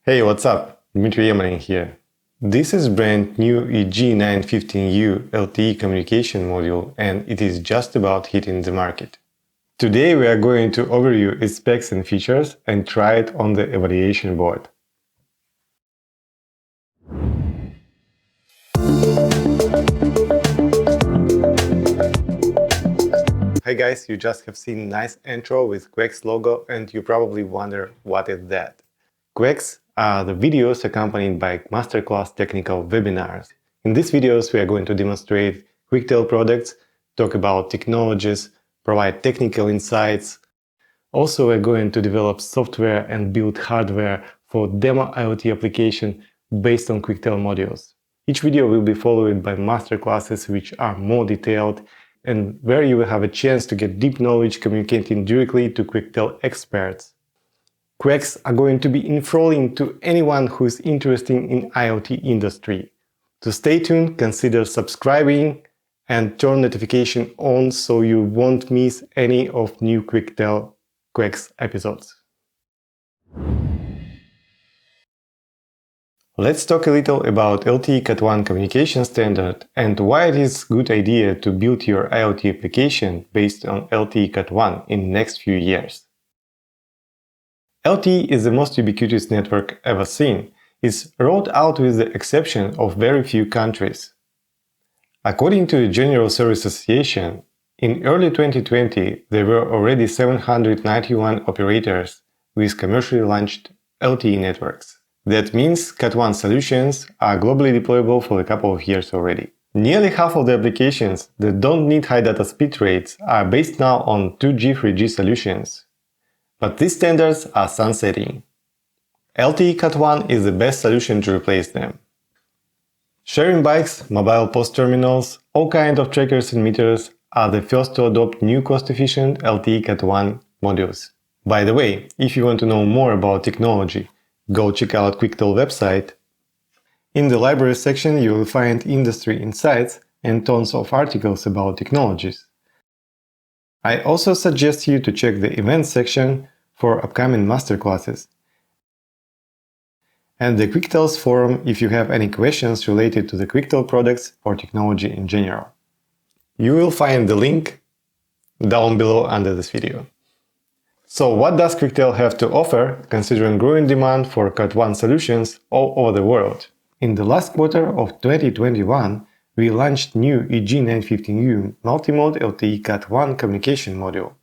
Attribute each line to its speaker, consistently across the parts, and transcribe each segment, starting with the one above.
Speaker 1: Hey, what's up? Dmitry Yemanin here. This is brand new EG915U LTE communication module and it is just about hitting the market. Today we are going to overview its specs and features and try it on the evaluation board. Hey guys, you just have seen nice intro with QueXs logo and you probably wonder what is that. QueXs are the videos accompanied by Masterclass technical webinars. In these videos we are going to demonstrate Quectel products, talk about technologies, provide technical insights. Also we're going to develop software and build hardware for demo IoT application based on Quectel modules. Each video will be followed by masterclasses which are more detailed and where you will have a chance to get deep knowledge communicating directly to Quectel experts. QueXs are going to be enthralling to anyone who is interested in IoT industry. To stay tuned, consider subscribing and turn notification on so you won't miss any of new Quectel QueXs episodes. Let's talk a little about LTE Cat.1 communication standard and why it is a good idea to build your IoT application based on LTE Cat.1 in the next few years. LTE is the most ubiquitous network ever seen. It's rolled out with the exception of very few countries. According to the General Service Association, in early 2020 there were already 791 operators with commercially launched LTE networks. That means Cat.1 solutions are globally deployable for a couple of years already. Nearly half of the applications that don't need high data speed rates are based now on 2G, 3G solutions. But these standards are sunsetting. LTE Cat.1 is the best solution to replace them. Sharing bikes, mobile POS terminals, all kinds of trackers and meters are the first to adopt new cost-efficient LTE Cat.1 modules. By the way, if you want to know more about technology, go check out Quectel website. In the library section you will find industry insights and tons of articles about technologies. I also suggest you to check the events section for upcoming masterclasses and the Quectel's forum if you have any questions related to the Quectel products or technology in general. You will find the link down below under this video. So what does Quectel have to offer considering growing demand for Cat.1 solutions all over the world? In the last quarter of 2021, we launched new EG915U multimode LTE Cat.1 communication module.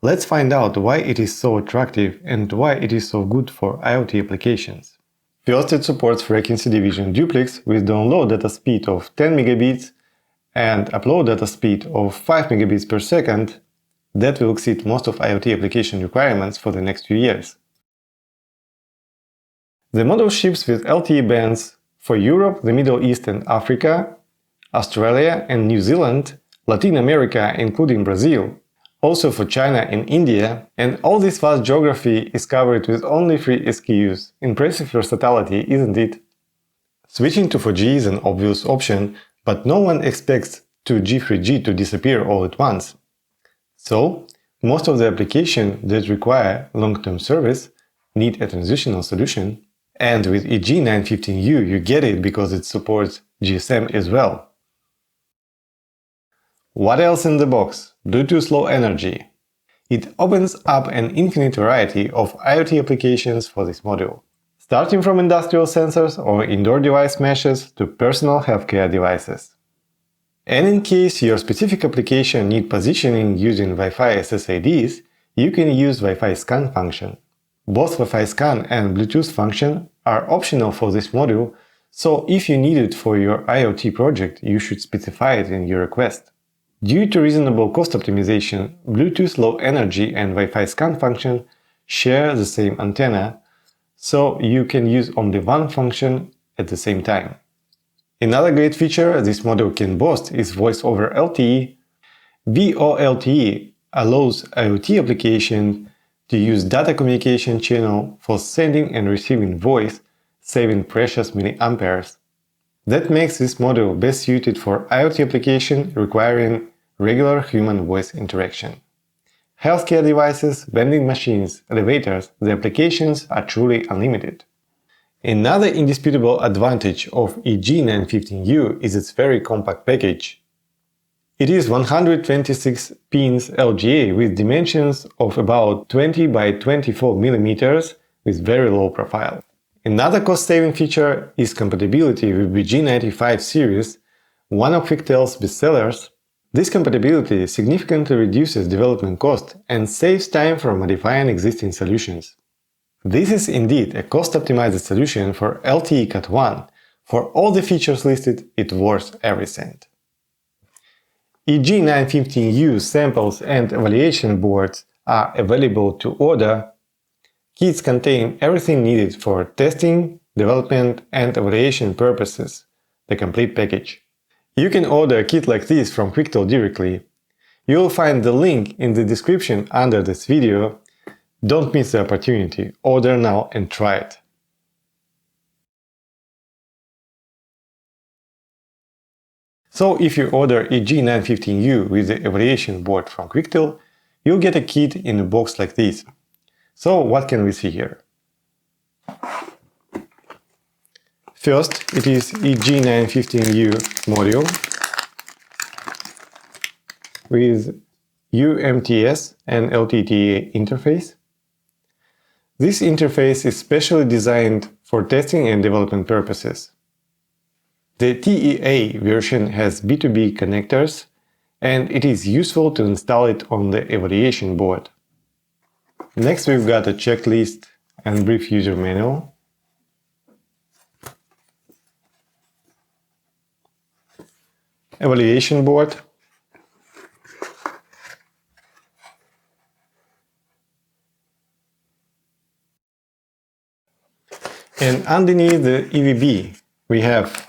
Speaker 1: Let's find out why it is so attractive and why it is so good for IoT applications. First, it supports frequency division duplex with download data speed of 10 megabits and upload data speed of 5 megabits per second. That will exceed most of IoT application requirements for the next few years. The model ships with LTE bands for Europe, the Middle East and Africa, Australia and New Zealand, Latin America including Brazil, also for China and India, and all this vast geography is covered with only 3 SKUs. Impressive versatility, isn't it? Switching to 4G is an obvious option, but no one expects 2G, 3G to disappear all at once. So, most of the applications that require long-term service need a transitional solution, and with EG915U you get it because it supports GSM as well. What else in the box? Bluetooth Low Energy. It opens up an infinite variety of IoT applications for this module, starting from industrial sensors or indoor device meshes to personal healthcare devices. And in case your specific application needs positioning using Wi-Fi SSIDs, you can use Wi-Fi scan function. Both Wi-Fi scan and Bluetooth function are optional for this module, so if you need it for your IoT project, you should specify it in your request. Due to reasonable cost optimization, Bluetooth Low Energy and Wi-Fi scan function share the same antenna, so you can use only one function at the same time. Another great feature this module can boast is Voice over LTE. VoLTE allows IoT application to use data communication channel for sending and receiving voice, saving precious milliamperes. That makes this module best suited for IoT application requiring regular human voice interaction. Healthcare devices, vending machines, elevators, the applications are truly unlimited. Another indisputable advantage of EG915U is its very compact package. It is 126 pins LGA with dimensions of about 20 by 24 mm with very low profile. Another cost-saving feature is compatibility with VG95 series, one of Quectel's bestsellers. This compatibility significantly reduces development cost and saves time for modifying existing solutions. This is indeed a cost-optimized solution for LTE Cat.1. For all the features listed, it's worth every cent. EG915U samples and evaluation boards are available to order. Kits contain everything needed for testing, development and evaluation purposes, the complete package. You can order a kit like this from Quectel directly. You will find the link in the description under this video. Don't miss the opportunity, order now and try it. So if you order EG915U with the evaluation board from Quectel, you'll get a kit in a box like this. So what can we see here? First, it is EG915U module with UMTS and LTE interface. This interface is specially designed for testing and development purposes. The TEA version has B2B connectors, and it is useful to install it on the evaluation board. Next, we've got a checklist and brief user manual. Evaluation board. And underneath the EVB, we have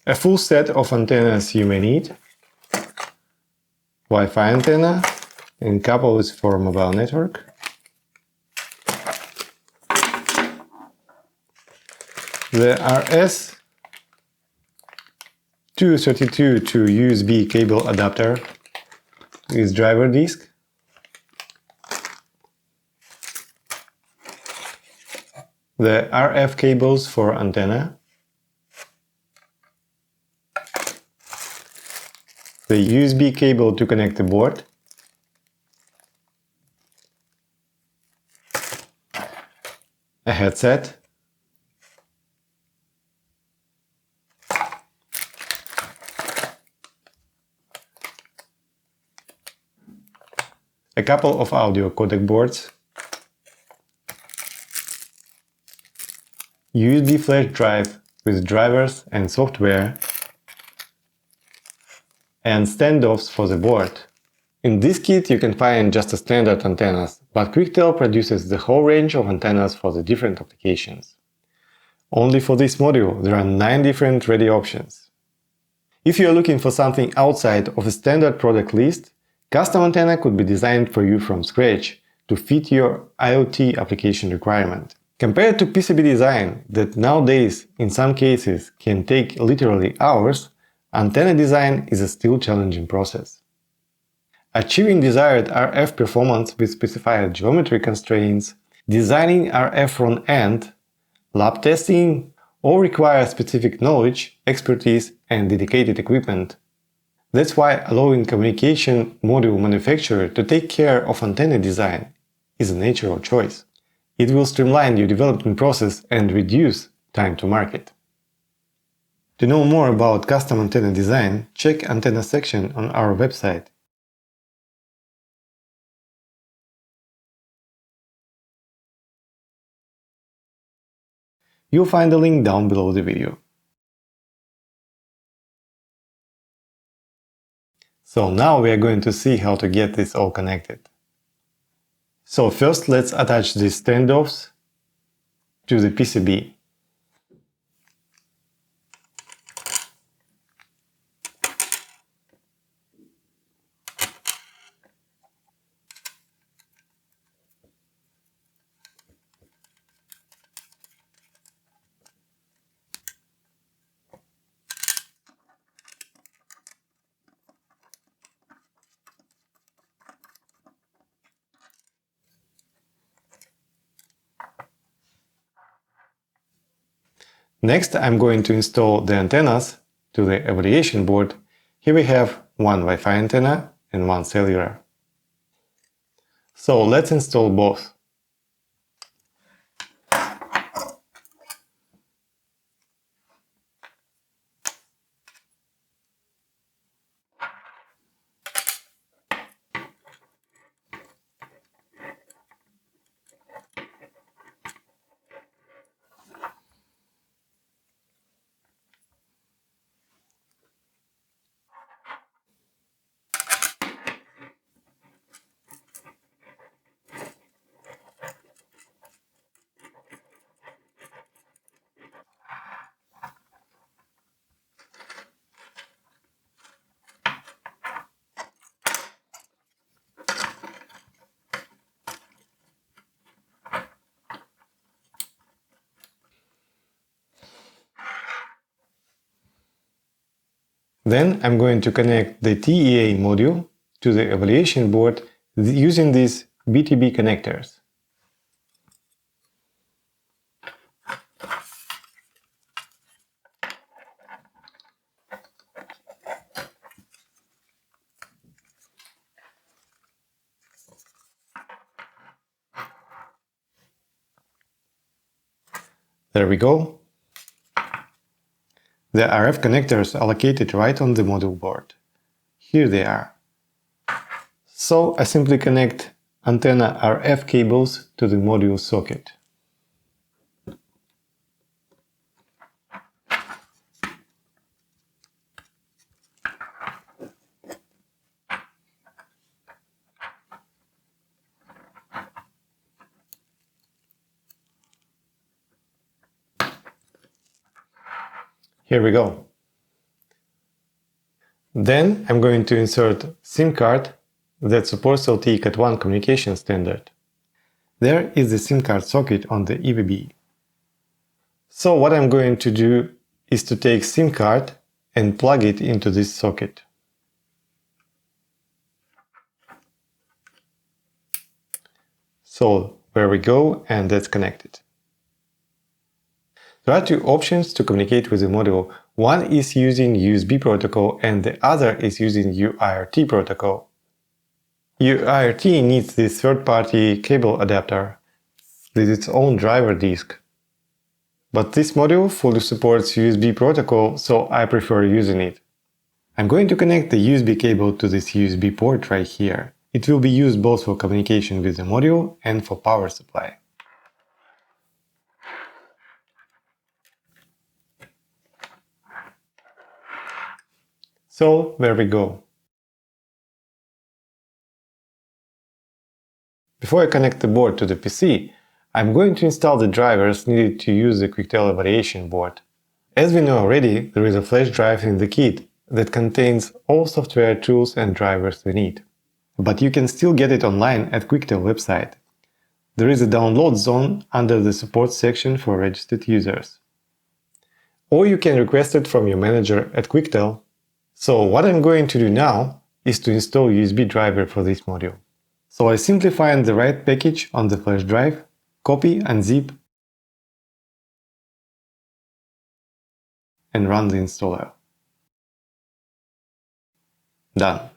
Speaker 1: a full set of antennas you may need. Wi-Fi antenna, and couple is for mobile network. The RS232 to USB cable adapter with driver disk. The RF cables for antenna. The USB cable to connect the board. A headset. A couple of audio codec boards. USB flash drive with drivers and software. And standoffs for the board. In this kit you can find just a standard antennas, but Quectel produces the whole range of antennas for the different applications. Only for this module there are 9 different ready options. If you are looking for something outside of a standard product list, custom antenna could be designed for you from scratch to fit your IoT application requirement. Compared to PCB design that nowadays in some cases can take literally hours, antenna design is a still challenging process. Achieving desired RF performance with specified geometry constraints, designing RF front-end, lab testing, all require specific knowledge, expertise and dedicated equipment. That's why allowing communication module manufacturer to take care of antenna design is a natural choice. It will streamline your development process and reduce time to market. To know more about custom antenna design, check antenna section on our website. You'll find the link down below the video. So now we are going to see how to get this all connected. So first let's attach these standoffs to the PCB. Next, I'm going to install the antennas to the evaluation board. Here we have one Wi-Fi antenna and one cellular. So let's install both. Then I'm going to connect the TEA module to the evaluation board using these BTB connectors. There we go. The RF connectors are located right on the module board. Here they are. So I simply connect antenna RF cables to the module socket. Here we go. Then I'm going to insert SIM card that supports LTE Cat.1 communication standard. There is the SIM card socket on the EVB. So what I'm going to do is to take SIM card and plug it into this socket. So there we go, and that's connected. There are two options to communicate with the module. One is using USB protocol and the other is using UIRT protocol. UIRT needs this third-party cable adapter with its own driver disk. But this module fully supports USB protocol, so I prefer using it. I'm going to connect the USB cable to this USB port right here. It will be used both for communication with the module and for power supply. So there we go. Before I connect the board to the PC, I'm going to install the drivers needed to use the Quectel evaluation board. As we know already, there is a flash drive in the kit that contains all software tools and drivers we need. But you can still get it online at Quectel website. There is a download zone under the support section for registered users. Or you can request it from your manager at Quectel. So what I'm going to do now is to install USB driver for this module. So I simply find the right package on the flash drive, copy, unzip, and run the installer. Done.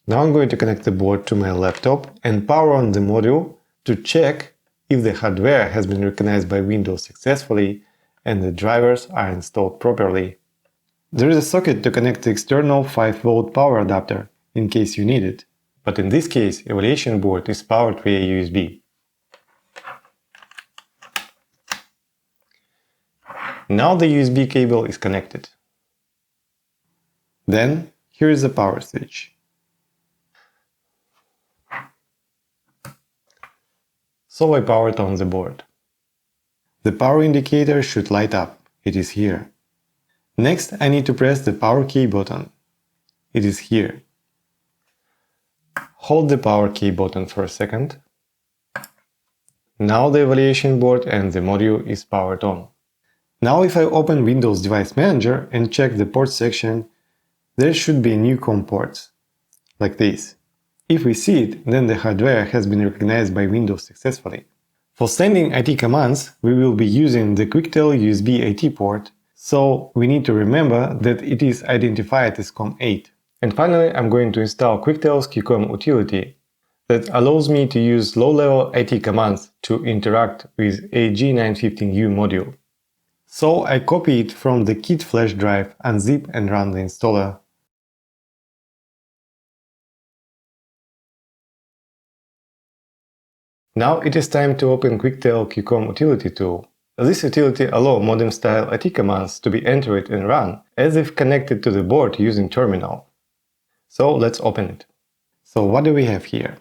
Speaker 1: Now I'm going to connect the board to my laptop and power on the module to check if the hardware has been recognized by Windows successfully and the drivers are installed properly. There is a socket to connect the external 5V power adapter in case you need it, but in this case evaluation board is powered via USB. Now the USB cable is connected. Then here is the power switch. So I powered on the board. The power indicator should light up. It is here. Next, I need to press the power key button. It is here. Hold the power key button for a second. Now the evaluation board and the module is powered on. Now if I open Windows Device Manager and check the port section, there should be new QCOM ports, like this. If we see it, then the hardware has been recognized by Windows successfully. For sending IT commands, we will be using the Quectel USB AT port So we need to remember that it is identified as COM8. And finally, I'm going to install Quectel's QCOM utility that allows me to use low-level IT commands to interact with EG915U module. So I copy it from the kit flash drive, unzip and run the installer. Now it is time to open Quectel QCOM utility tool. This utility allows modem-style IT commands to be entered and run as if connected to the board using terminal. So let's open it. So what do we have here?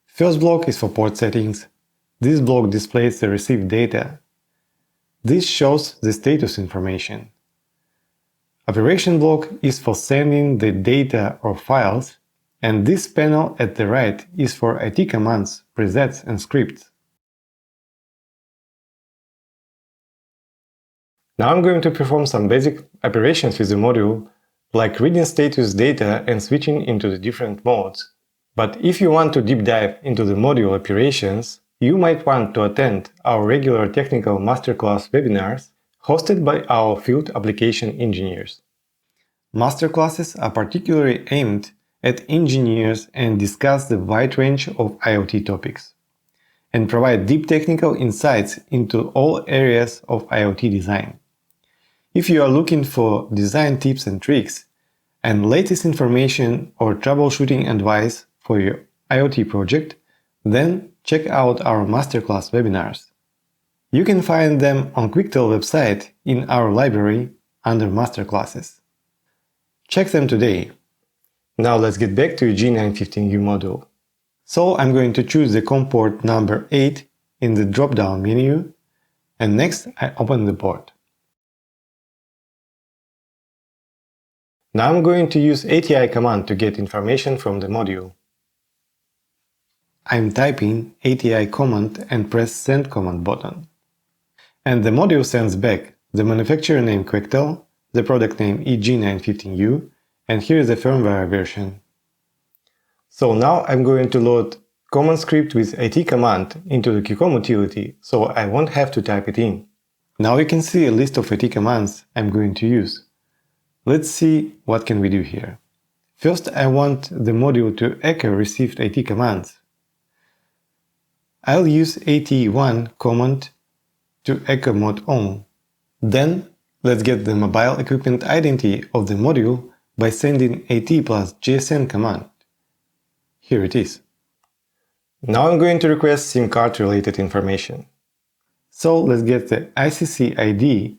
Speaker 1: First block is for port settings. This block displays the received data. This shows the status information. Operation block is for sending the data or files, and this panel at the right is for IT commands, presets and scripts. Now I'm going to perform some basic operations with the module, like reading status data and switching into the different modes. But if you want to deep dive into the module operations, you might want to attend our regular technical masterclass webinars hosted by our field application engineers. Masterclasses are particularly aimed at engineers and discuss the wide range of IoT topics, and provide deep technical insights into all areas of IoT design. If you are looking for design tips and tricks, and latest information or troubleshooting advice for your IoT project, then check out our Masterclass webinars. You can find them on Quectel website in our library under Masterclasses. Check them today. Now let's get back to EG915U module. So I'm going to choose the COM port number 8 in the drop-down menu, and next I open the port. Now I'm going to use ATI command to get information from the module. I'm typing ATI command and press send command button. And the module sends back the manufacturer name Quectel, the product name EG915U, and here is the firmware version. So now I'm going to load command script with IT command into the QCOM utility, so I won't have to type it in. Now you can see a list of IT commands I'm going to use. Let's see what can we do here. First, I want the module to echo received IT commands. I'll use AT1 command to echo mode on. Then, let's get the mobile equipment identity of the module by sending AT plus GSM command. Here it is. Now I'm going to request SIM card related information. So let's get the ICC ID,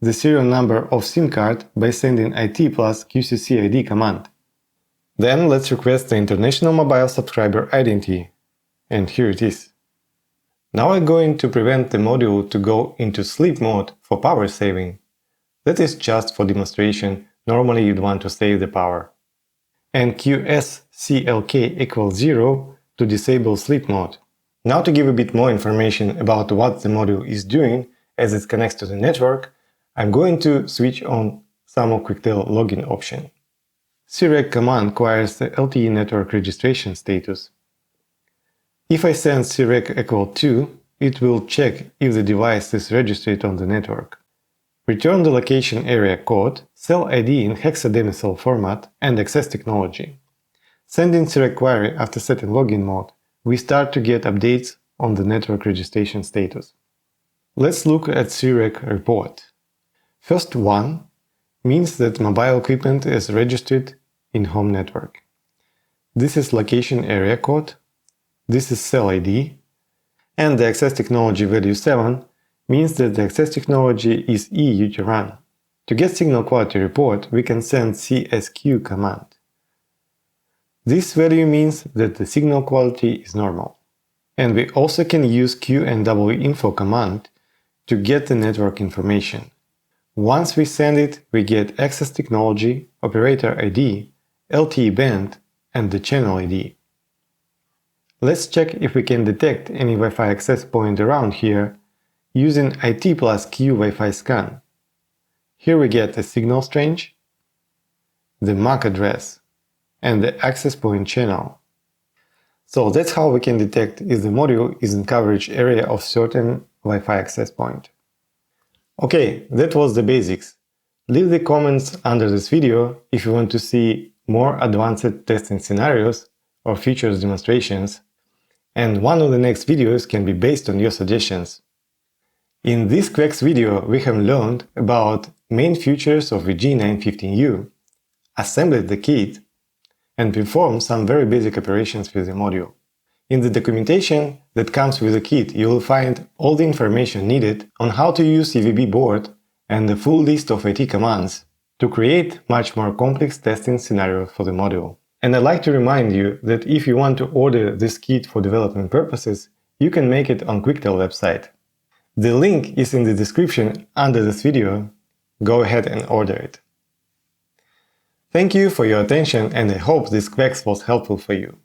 Speaker 1: the serial number of SIM card, by sending IT plus QCC ID command. Then let's request the international mobile subscriber identity, and here it is. Now I'm going to prevent the module to go into sleep mode for power saving. That is just for demonstration, normally you'd want to save the power. And QS CLK equals 0 to disable sleep mode. Now to give a bit more information about what the module is doing as it connects to the network, I'm going to switch on some of Quectel login option. CREG command acquires the LTE network registration status. If I send CREG equal 2, it will check if the device is registered on the network. Return the location area code, cell ID in hexadecimal format, and access technology. Sending CREG query after setting login mode, we start to get updates on the network registration status. Let's look at CREG report. First one means that mobile equipment is registered in home network. This is location area code, this is cell ID, and the access technology value 7 means that the access technology is EU to run. To get signal quality report, we can send CSQ command. This value means that the signal quality is normal. And we also can use QNWinfo command to get the network information. Once we send it, we get access technology, operator ID, LTE band, and the channel ID. Let's check if we can detect any Wi-Fi access point around here using IT plus Q Wi-Fi scan. Here we get a signal range, the MAC address, and the access point channel. So that's how we can detect if the module is in coverage area of certain Wi-Fi access point. Okay, that was the basics. Leave the comments under this video if you want to see more advanced testing scenarios or features demonstrations, and one of the next videos can be based on your suggestions. In this QueXs video, we have learned about main features of EG915U, assembled the kit, and performed some very basic operations with the module. In the documentation that comes with the kit, you will find all the information needed on how to use EVB board and the full list of IT commands to create much more complex testing scenarios for the module. And I'd like to remind you that if you want to order this kit for development purposes, you can make it on Quectel website. The link is in the description under this video. Go ahead and order it. Thank you for your attention, and I hope this QueXs was helpful for you.